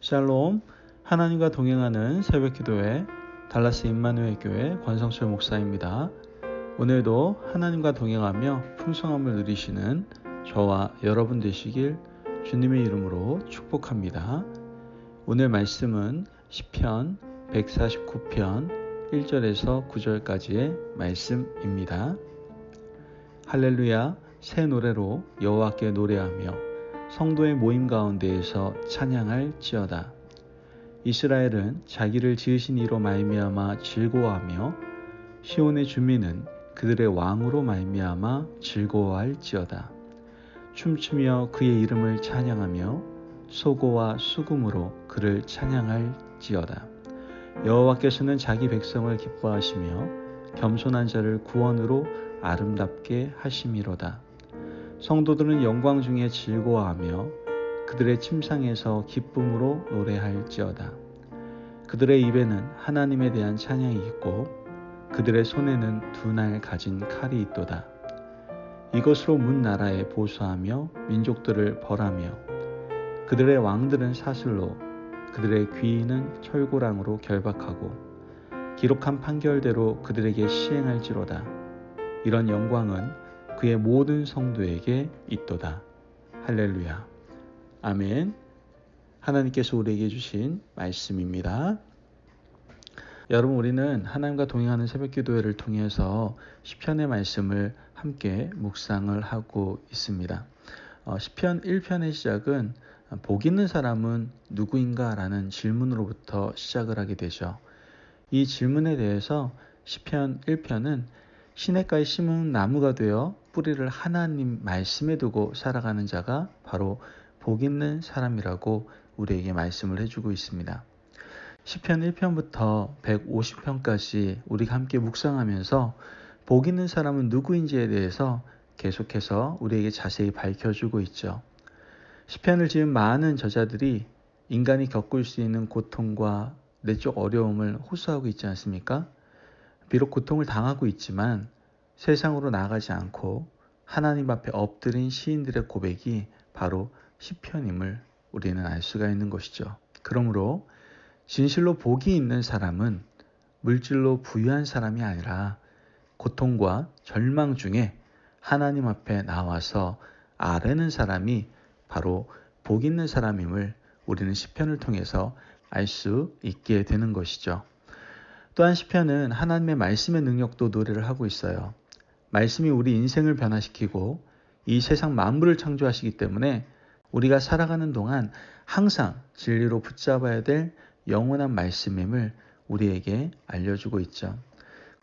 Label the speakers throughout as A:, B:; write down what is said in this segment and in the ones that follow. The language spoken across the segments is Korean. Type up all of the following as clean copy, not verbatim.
A: 샬롬, 하나님과 동행하는 새벽기도회 달라스 임마누엘 교회 권성철 목사입니다. 오늘도 하나님과 동행하며 풍성함을 누리시는 저와 여러분 되시길 주님의 이름으로 축복합니다. 오늘 말씀은 시편 149편 1절에서 9절까지의 말씀입니다. 할렐루야, 새 노래로 여호와께 노래하며 성도의 모임 가운데에서 찬양할지어다. 이스라엘은 자기를 지으신 이로 말미암아 즐거워하며 시온의 주민은 그들의 왕으로 말미암아 즐거워할지어다. 춤추며 그의 이름을 찬양하며 소고와 수금으로 그를 찬양할지어다. 여호와께서는 자기 백성을 기뻐하시며 겸손한 자를 구원으로 아름답게 하심이로다. 성도들은 영광 중에 즐거워하며 그들의 침상에서 기쁨으로 노래할지어다. 그들의 입에는 하나님에 대한 찬양이 있고 그들의 손에는 두 날 가진 칼이 있도다. 이것으로 문 나라에 보수하며 민족들을 벌하며 그들의 왕들은 사슬로 그들의 귀인은 철고랑으로 결박하고 기록한 판결대로 그들에게 시행할지로다. 이런 영광은 그의 모든 성도에게 있도다. 할렐루야. 아멘. 하나님께서 우리에게 주신 말씀입니다. 여러분, 우리는 하나님과 동행하는 새벽기도회를 통해서 시편의 말씀을 함께 묵상을 하고 있습니다. 시편 1편의 시작은 복 있는 사람은 누구인가? 라는 질문으로부터 시작을 하게 되죠. 이 질문에 대해서 시편 1편은 시냇가에 심은 나무가 되어 뿌리를 하나님 말씀에 두고 살아가는 자가 바로 복 있는 사람이라고 우리에게 말씀을 해주고 있습니다. 시편 1편부터 150편까지 우리가 함께 묵상하면서 복 있는 사람은 누구인지에 대해서 계속해서 우리에게 자세히 밝혀주고 있죠. 시편을 지은 많은 저자들이 인간이 겪을 수 있는 고통과 내적 어려움을 호소하고 있지 않습니까? 비록 고통을 당하고 있지만 세상으로 나아가지 않고 하나님 앞에 엎드린 시인들의 고백이 바로 시편임을 우리는 알 수가 있는 것이죠. 그러므로 진실로 복이 있는 사람은 물질로 부유한 사람이 아니라 고통과 절망 중에 하나님 앞에 나와서 아뢰는 사람이 바로 복 있는 사람임을 우리는 시편을 통해서 알 수 있게 되는 것이죠. 또한 시편은 하나님의 말씀의 능력도 노래를 하고 있어요. 말씀이 우리 인생을 변화시키고 이 세상 만물을 창조하시기 때문에 우리가 살아가는 동안 항상 진리로 붙잡아야 될 영원한 말씀임을 우리에게 알려주고 있죠.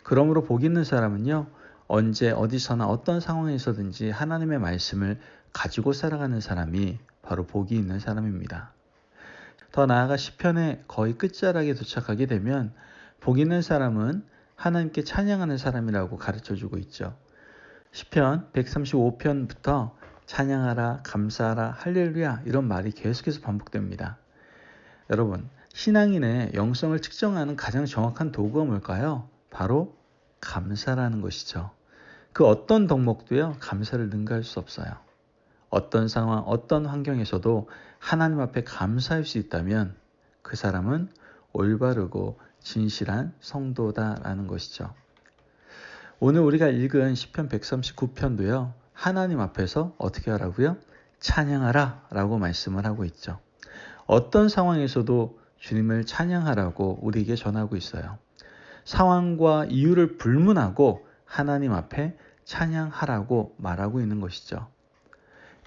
A: 그러므로 복 있는 사람은요, 언제 어디서나 어떤 상황에서든지 하나님의 말씀을 가지고 살아가는 사람이 바로 복이 있는 사람입니다. 더 나아가 시편의 거의 끝자락에 도착하게 되면 복 있는 사람은 하나님께 찬양하는 사람이라고 가르쳐주고 있죠. 시편 135편부터 찬양하라, 감사하라, 할렐루야 이런 말이 계속해서 반복됩니다. 여러분, 신앙인의 영성을 측정하는 가장 정확한 도구가 뭘까요? 바로 감사라는 것이죠. 그 어떤 덕목도요, 감사를 능가할 수 없어요. 어떤 상황, 어떤 환경에서도 하나님 앞에 감사할 수 있다면 그 사람은 올바르고 진실한 성도다라는 것이죠. 오늘 우리가 읽은 시편 139편도요. 하나님 앞에서 어떻게 하라고요? 찬양하라 라고 말씀을 하고 있죠. 어떤 상황에서도 주님을 찬양하라고 우리에게 전하고 있어요. 상황과 이유를 불문하고 하나님 앞에 찬양하라고 말하고 있는 것이죠.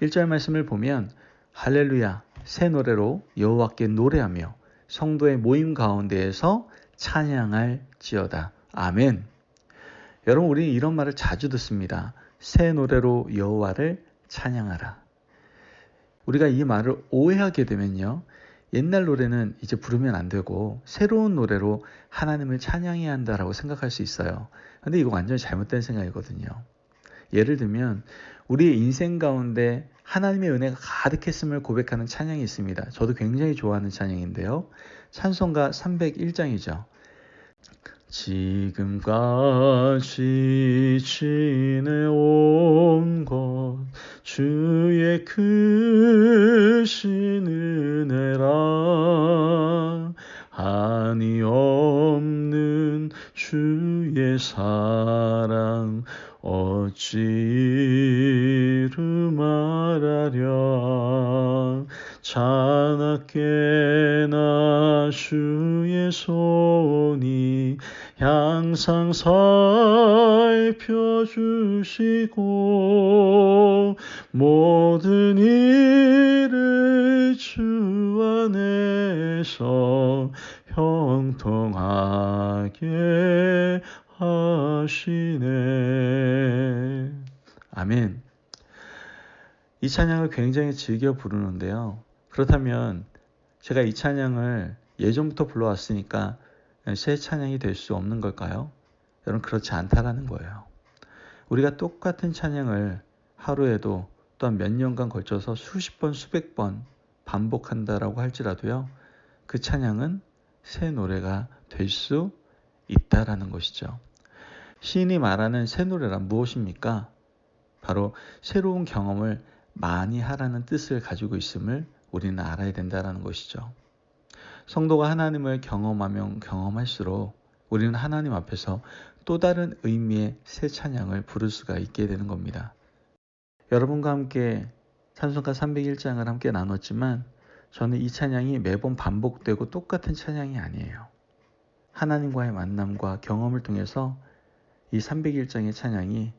A: 1절 말씀을 보면 할렐루야, 새 노래로 여호와께 노래하며 성도의 모임 가운데에서 찬양할지어다. 아멘. 여러분, 우리는 이런 말을 자주 듣습니다. 새 노래로 여호와를 찬양하라. 우리가 이 말을 오해하게 되면요, 옛날 노래는 이제 부르면 안 되고 새로운 노래로 하나님을 찬양해야 한다라고 생각할 수 있어요. 근데 이거 완전히 잘못된 생각이거든요. 예를 들면 우리의 인생 가운데 하나님의 은혜가 가득했음을 고백하는 찬양이 있습니다. 저도 굉장히 좋아하는 찬양인데요. 찬송가 301장이죠. 지금까지 지내온 것 주의 크신 은혜라 주의 사랑 어찌 이루 말하랴. 자나깨나 주의 손이 항상 살펴주시고 모든 일을 주 안에서 형통하게 하시네. 아멘. 이 찬양을 굉장히 즐겨 부르는데요. 그렇다면 제가 이 찬양을 예전부터 불러왔으니까 새 찬양이 될 수 없는 걸까요? 여러분, 그렇지 않다라는 거예요. 우리가 똑같은 찬양을 하루에도 또한 몇 년간 걸쳐서 수십 번, 수백 번 반복한다라고 할지라도요, 그 찬양은 새 노래가 될 수 있다라는 것이죠. 시인이 말하는 새 노래란 무엇입니까? 바로 새로운 경험을 많이 하라는 뜻을 가지고 있음을 우리는 알아야 된다는 것이죠. 성도가 하나님을 경험하면 경험할수록 우리는 하나님 앞에서 또 다른 의미의 새 찬양을 부를 수가 있게 되는 겁니다. 여러분과 함께 찬송가 301장을 함께 나눴지만 저는 이 찬양이 매번 반복되고 똑같은 찬양이 아니에요. 하나님과의 만남과 경험을 통해서 이 301장의 찬양이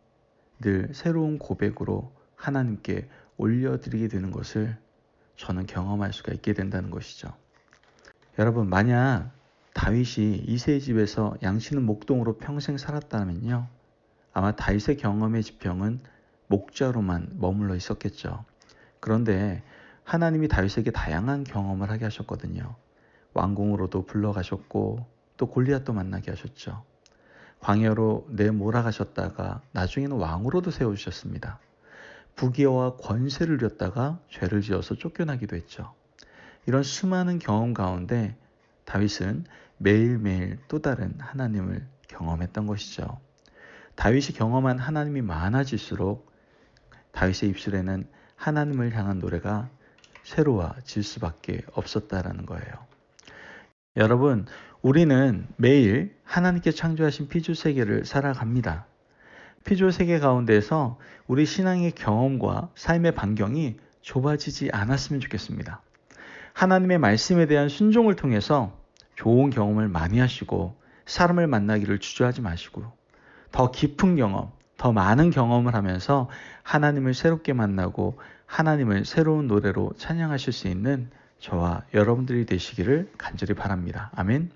A: 늘 새로운 고백으로 하나님께 올려드리게 되는 것을 저는 경험할 수가 있게 된다는 것이죠. 여러분, 만약 다윗이 이새의 집에서 양치는 목동으로 평생 살았다면요, 아마 다윗의 경험의 지평은 목자로만 머물러 있었겠죠. 그런데 하나님이 다윗에게 다양한 경험을 하게 하셨거든요. 왕궁으로도 불러가셨고 또 골리앗도 만나게 하셨죠. 광야로 내몰아가셨다가 나중에는 왕으로도 세워주셨습니다. 부귀와 권세를 누렸다가 죄를 지어서 쫓겨나기도 했죠. 이런 수많은 경험 가운데 다윗은 매일매일 또 다른 하나님을 경험했던 것이죠. 다윗이 경험한 하나님이 많아질수록 다윗의 입술에는 하나님을 향한 노래가 새로워질 수밖에 없었다라는 거예요. 여러분, 우리는 매일 하나님께 창조하신 피조 세계를 살아갑니다. 피조 세계 가운데서 우리 신앙의 경험과 삶의 반경이 좁아지지 않았으면 좋겠습니다. 하나님의 말씀에 대한 순종을 통해서 좋은 경험을 많이 하시고 사람을 만나기를 주저하지 마시고 더 깊은 경험, 더 많은 경험을 하면서 하나님을 새롭게 만나고 하나님을 새로운 노래로 찬양하실 수 있는 저와 여러분들이 되시기를 간절히 바랍니다. 아멘.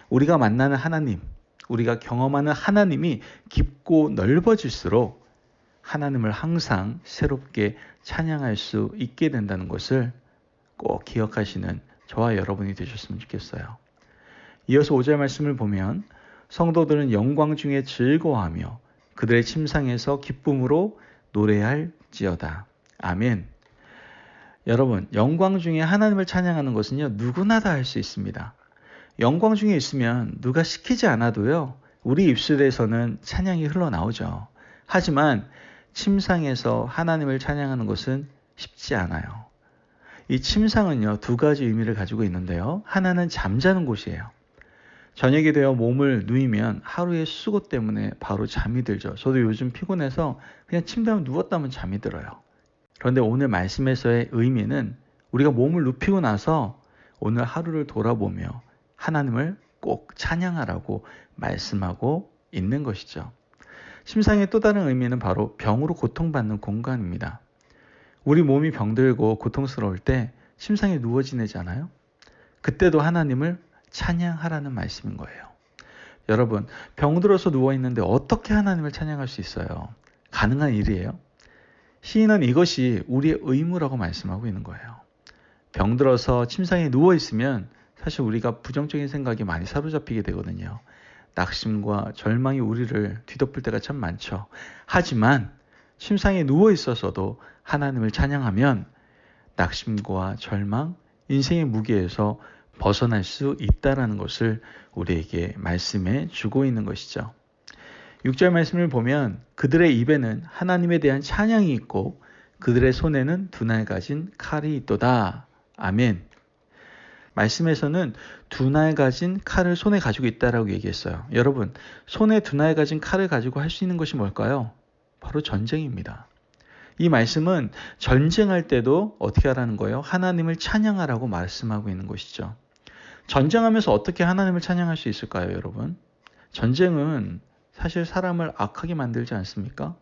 A: 우리가 만나는 하나님, 우리가 경험하는 하나님이 깊고 넓어질수록 하나님을 항상 새롭게 찬양할 수 있게 된다는 것을 꼭 기억하시는 저와 여러분이 되셨으면 좋겠어요. 이어서 5절 말씀을 보면 성도들은 영광 중에 즐거워하며 그들의 침상에서 기쁨으로 노래할지어다. 아멘. 여러분, 영광 중에 하나님을 찬양하는 것은요, 누구나 다 할 수 있습니다. 영광 중에 있으면 누가 시키지 않아도요, 우리 입술에서는 찬양이 흘러나오죠. 하지만 침상에서 하나님을 찬양하는 것은 쉽지 않아요. 이 침상은요, 두 가지 의미를 가지고 있는데요. 하나는 잠자는 곳이에요. 저녁이 되어 몸을 누이면 하루의 수고 때문에 바로 잠이 들죠. 저도 요즘 피곤해서 그냥 침대에 누웠다면 잠이 들어요. 그런데 오늘 말씀에서의 의미는 우리가 몸을 눕히고 나서 오늘 하루를 돌아보며 하나님을 꼭 찬양하라고 말씀하고 있는 것이죠. 침상의 또 다른 의미는 바로 병으로 고통받는 공간입니다. 우리 몸이 병들고 고통스러울 때 침상에 누워 지내잖아요. 그때도 하나님을 찬양하라는 말씀인 거예요. 여러분, 병들어서 누워있는데 어떻게 하나님을 찬양할 수 있어요? 가능한 일이에요? 시인은 이것이 우리의 의무라고 말씀하고 있는 거예요. 병들어서 침상에 누워있으면 사실 우리가 부정적인 생각이 많이 사로잡히게 되거든요. 낙심과 절망이 우리를 뒤덮을 때가 참 많죠. 하지만 침상에 누워있어서도 하나님을 찬양하면 낙심과 절망, 인생의 무게에서 벗어날 수 있다는 것을 우리에게 말씀해 주고 있는 것이죠. 6절 말씀을 보면 그들의 입에는 하나님에 대한 찬양이 있고 그들의 손에는 두 날 가진 칼이 있도다. 아멘. 말씀에서는 두 날 가진 칼을 손에 가지고 있다라고 얘기했어요. 여러분, 손에 두 날 가진 칼을 가지고 할 수 있는 것이 뭘까요? 바로 전쟁입니다. 이 말씀은 전쟁할 때도 어떻게 하라는 거예요? 하나님을 찬양하라고 말씀하고 있는 것이죠. 전쟁하면서 어떻게 하나님을 찬양할 수 있을까요, 여러분? 전쟁은 사실 사람을 악하게 만들지 않습니까?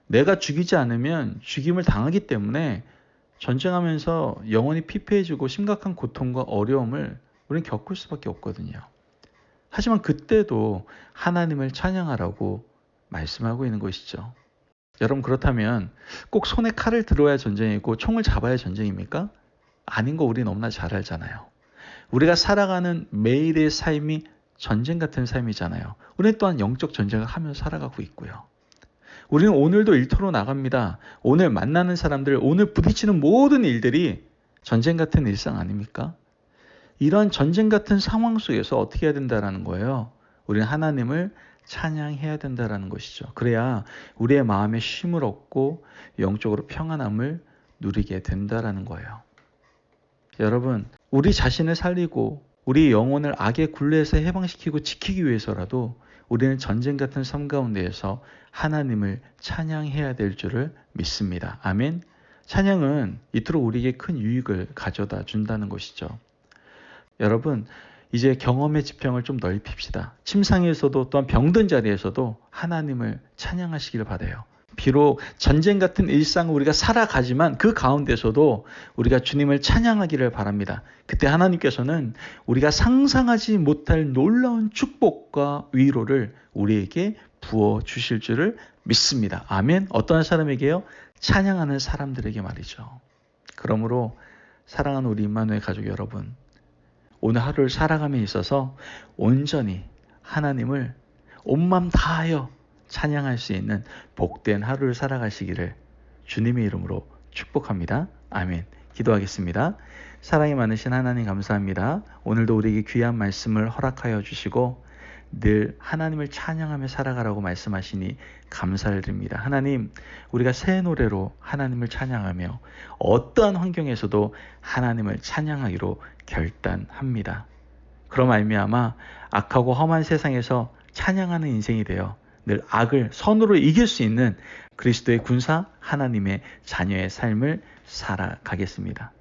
A: 내가 죽이지 않으면 죽임을 당하기 때문에 전쟁하면서 영혼이 피폐해지고 심각한 고통과 어려움을 우리는 겪을 수밖에 없거든요. 하지만 그때도 하나님을 찬양하라고 말씀하고 있는 것이죠. 여러분, 그렇다면 꼭 손에 칼을 들어야 전쟁이고 총을 잡아야 전쟁입니까? 아닌 거 우리 너무나 잘 알잖아요. 우리가 살아가는 매일의 삶이 전쟁 같은 삶이잖아요. 우리는 또한 영적 전쟁을 하며 살아가고 있고요. 우리는 오늘도 일터로 나갑니다. 오늘 만나는 사람들, 오늘 부딪히는 모든 일들이 전쟁 같은 일상 아닙니까? 이런 전쟁 같은 상황 속에서 어떻게 해야 된다는 거예요? 우리는 하나님을 찬양해야 된다는 것이죠. 그래야 우리의 마음에 쉼을 얻고 영적으로 평안함을 누리게 된다는 거예요. 여러분, 우리 자신을 살리고 우리 영혼을 악의 굴레에서 해방시키고 지키기 위해서라도 우리는 전쟁 같은 삶 가운데에서 하나님을 찬양해야 될 줄을 믿습니다. 아멘. 찬양은 이토록 우리에게 큰 유익을 가져다 준다는 것이죠. 여러분, 이제 경험의 지평을 좀 넓힙시다. 침상에서도 또한 병든 자리에서도 하나님을 찬양하시기를 바라요. 비록 전쟁 같은 일상을 우리가 살아가지만 그 가운데서도 우리가 주님을 찬양하기를 바랍니다. 그때 하나님께서는 우리가 상상하지 못할 놀라운 축복과 위로를 우리에게 부어주실 줄을 믿습니다. 아멘. 어떤 사람에게요? 찬양하는 사람들에게 말이죠. 그러므로 사랑하는 우리 임마누엘 가족 여러분, 오늘 하루를 살아감에 있어서 온전히 하나님을 온 마음 다하여 찬양할 수 있는 복된 하루를 살아가시기를 주님의 이름으로 축복합니다. 아멘. 기도하겠습니다. 사랑이 많으신 하나님 감사합니다. 오늘도 우리에게 귀한 말씀을 허락하여 주시고 늘 하나님을 찬양하며 살아가라고 말씀하시니 감사를 드립니다. 하나님, 우리가 새 노래로 하나님을 찬양하며 어떠한 환경에서도 하나님을 찬양하기로 결단합니다. 그럼 말미암아 악하고 험한 세상에서 찬양하는 인생이 되어 늘 악을 선으로 이길 수 있는 그리스도의 군사 하나님의 자녀의 삶을 살아가겠습니다.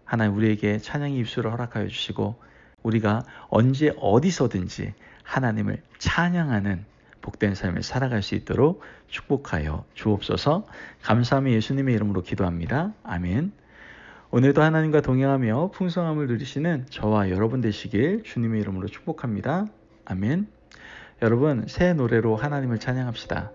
A: 하나님, 우리에게 찬양의 입술을 허락하여 주시고 우리가 언제 어디서든지 하나님을 찬양하는 복된 삶을 살아갈 수 있도록 축복하여 주옵소서. 감사하며 예수님의 이름으로 기도합니다. 아멘. 오늘도 하나님과 동행하며 풍성함을 누리시는 저와 여러분 되시길 주님의 이름으로 축복합니다. 아멘. 여러분, 새 노래로 하나님을 찬양합시다.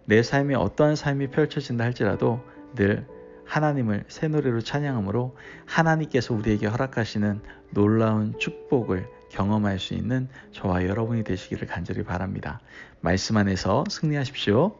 A: 내 삶에 어떠한 삶이 펼쳐진다 할지라도 늘 하나님을 새 노래로 찬양함으로 하나님께서 우리에게 허락하시는 놀라운 축복을 경험할 수 있는 저와 여러분이 되시기를 간절히 바랍니다. 말씀 안에서 승리하십시오.